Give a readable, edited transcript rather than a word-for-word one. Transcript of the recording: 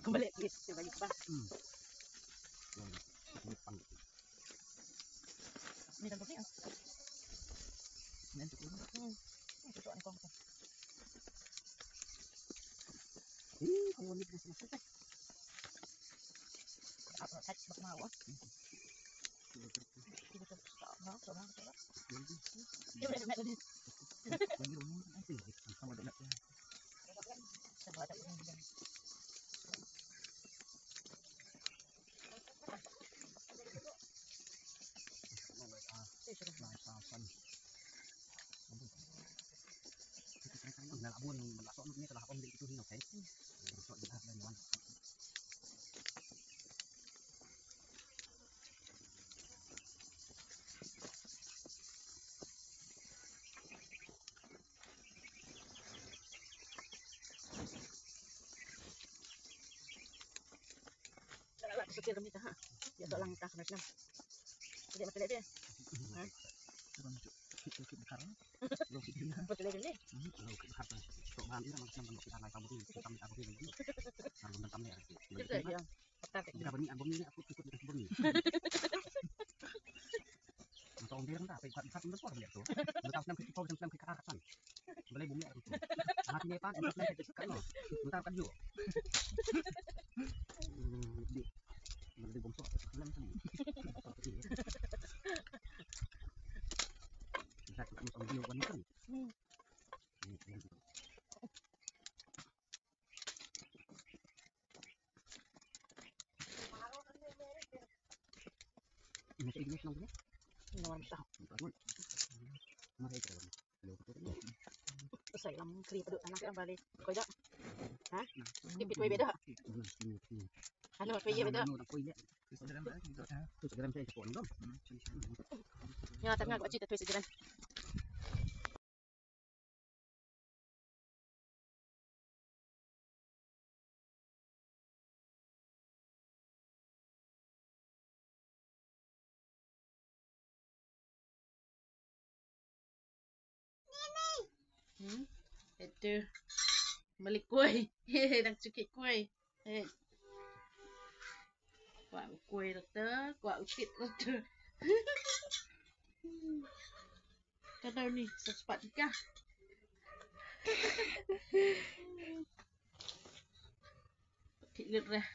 kembali gitu bagi pa. Ini dan ini. Nanti dulu. Itu an kong. Kalau ni bisa masuk. Apa touch bak mau. Kita tak mau sama. Dia udah nak tadi. Lagi rumah nanti sama ada nak. Coba ada pun. Nah, abon masuk ni telah abon itu ni okey. Masuk di dalam ni. Kalau setir kami dah. Ya tak lang tak kena senam. Jadi mati dia. Ha? Kita bekar. Lo kita. Betul lagi ni. Lo bekar. Tok bahan ini macam mana kita naik kamu ni, kita ambil abu ni. Kalau bentam ni ada. Kita dia. Petak. Kita bani abu ni aku ikut dengan abu ni. Untuk dia rendah, apa ikat satu besar dia tu. Bentar senam kita kau senam kita arakan. Boleh bumi aku tu. Mati ni pan, untuk naik kita kan lo. Bentar kan juga. Di. Boleh bongsok senam tadi. Kita akan masuk video wanita ni. Masih English namanya? Nomor sah. Bagus. Mari kita lihat. Hello, betul. Saya lam kri peduk anak yang balik. Kau dah? Ha? Tipit way beda. Ano, way beda. Tu sekarang saya ekspor dong. Ya, tengah kau cerita tu sejalan. Itu beli kue. Đang cukit kue. Quả kue dokter, quả ukit dokter. Kalau ni secepat nikah. Kit dah.